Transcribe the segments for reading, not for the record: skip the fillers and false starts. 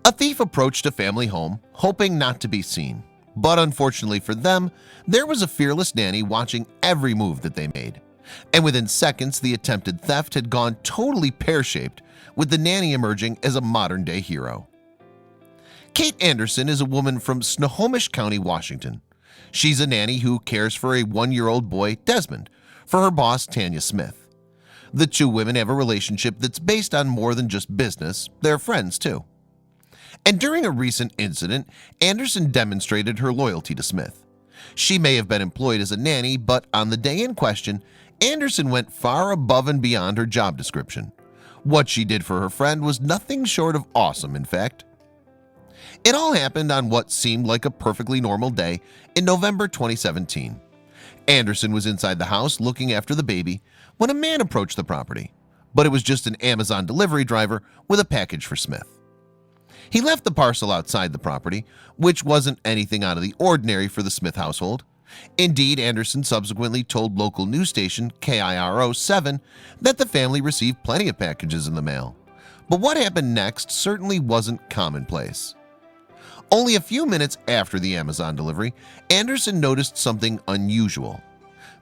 A thief approached a family home, hoping not to be seen. But unfortunately for them, there was a fearless nanny watching every move that they made. And within seconds, the attempted theft had gone totally pear-shaped, with the nanny emerging as a modern-day hero. Kate Anderson is a woman from Snohomish County, Washington. She's a nanny who cares for a 1-year-old boy, Desmond, for her boss, Tanya Smith. The two women have a relationship that's based on more than just business. They're friends too. And during a recent incident, Anderson demonstrated her loyalty to Smith. She may have been employed as a nanny, but on the day in question, Anderson went far above and beyond her job description. What she did for her friend was nothing short of awesome, in fact. It all happened on what seemed like a perfectly normal day in November 2017. Anderson was inside the house looking after the baby when a man approached the property, but it was just an Amazon delivery driver with a package for Smith. He left the parcel outside the property, which wasn't anything out of the ordinary for the Smith household. Indeed, Anderson subsequently told local news station KIRO 7 that the family received plenty of packages in the mail. But what happened next certainly wasn't commonplace. Only a few minutes after the Amazon delivery, Anderson noticed something unusual.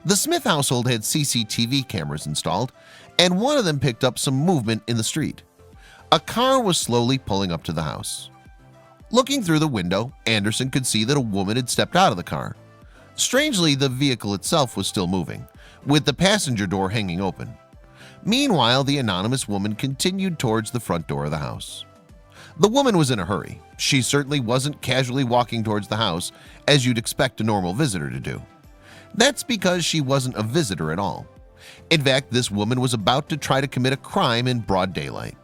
The Smith household had CCTV cameras installed, and one of them picked up some movement in the street. A car was slowly pulling up to the house. Looking through the window, Anderson could see that a woman had stepped out of the car. Strangely, the vehicle itself was still moving, with the passenger door hanging open. Meanwhile, the anonymous woman continued towards the front door of the house. The woman was in a hurry. She certainly wasn't casually walking towards the house as you'd expect a normal visitor to do. That's because she wasn't a visitor at all. In fact, this woman was about to try to commit a crime in broad daylight.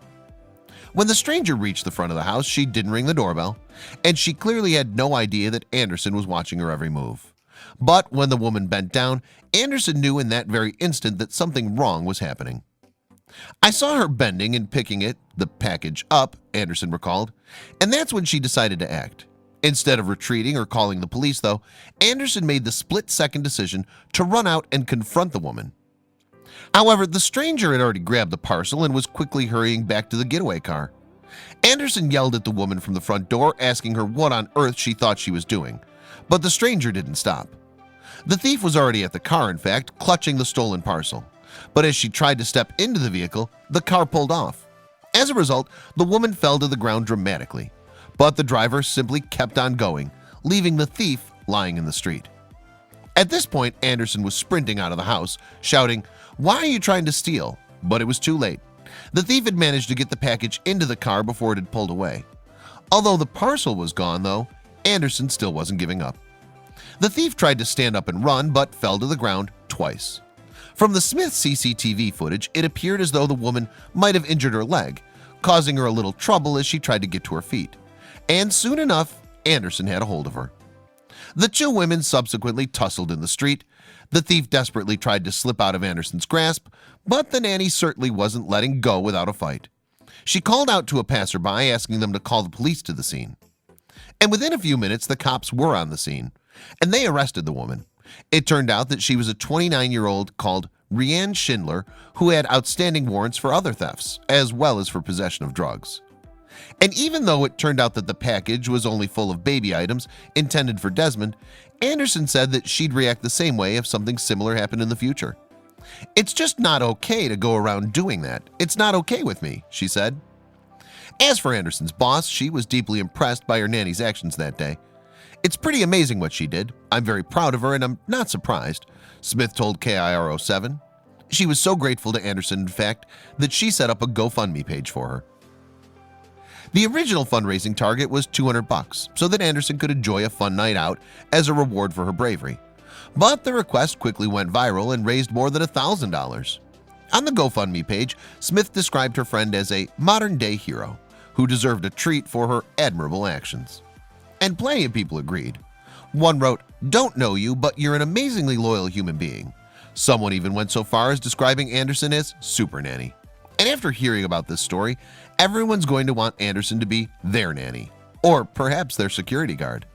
When the stranger reached the front of the house, she didn't ring the doorbell, and she clearly had no idea that Anderson was watching her every move. But when the woman bent down, Anderson knew in that very instant that something wrong was happening. "I saw her bending and picking the package up," Anderson recalled, and that's when she decided to act. Instead of retreating or calling the police, though, Anderson made the split-second decision to run out and confront the woman. However, the stranger had already grabbed the parcel and was quickly hurrying back to the getaway car. Anderson yelled at the woman from the front door, asking her what on earth she thought she was doing, but the stranger didn't stop. The thief was already at the car, in fact, clutching the stolen parcel. But as she tried to step into the vehicle, the car pulled off. As a result, the woman fell to the ground dramatically, but the driver simply kept on going, leaving the thief lying in the street. At this point, Anderson was sprinting out of the house, shouting, "Why are you trying to steal?" But it was too late. The thief had managed to get the package into the car before it had pulled away. Although the parcel was gone, though, Anderson still wasn't giving up. The thief tried to stand up and run, but fell to the ground twice. From the Smith CCTV footage, it appeared as though the woman might have injured her leg, causing her a little trouble as she tried to get to her feet. And soon enough, Anderson had a hold of her. The two women subsequently tussled in the street. The thief desperately tried to slip out of Anderson's grasp, but the nanny certainly wasn't letting go without a fight. She called out to a passerby, asking them to call the police to the scene. And within a few minutes, the cops were on the scene, and they arrested the woman. It turned out that she was a 29-year-old called Rianne Schindler, who had outstanding warrants for other thefts, as well as for possession of drugs. And even though it turned out that the package was only full of baby items intended for Desmond, Anderson said that she'd react the same way if something similar happened in the future. "It's just not okay to go around doing that. It's not okay with me," she said. As for Anderson's boss, she was deeply impressed by her nanny's actions that day. "It's pretty amazing what she did. I'm very proud of her, and I'm not surprised," Smith told KIRO 7. She was so grateful to Anderson, in fact, that she set up a GoFundMe page for her. The original fundraising target was $200 so that Anderson could enjoy a fun night out as a reward for her bravery. But the request quickly went viral and raised more than $1,000. On the GoFundMe page, Smith described her friend as a modern-day hero who deserved a treat for her admirable actions. And plenty of people agreed. One wrote, "Don't know you, but you're an amazingly loyal human being." Someone even went so far as describing Anderson as Super Nanny. And after hearing about this story, everyone's going to want Anderson to be their nanny, or perhaps their security guard.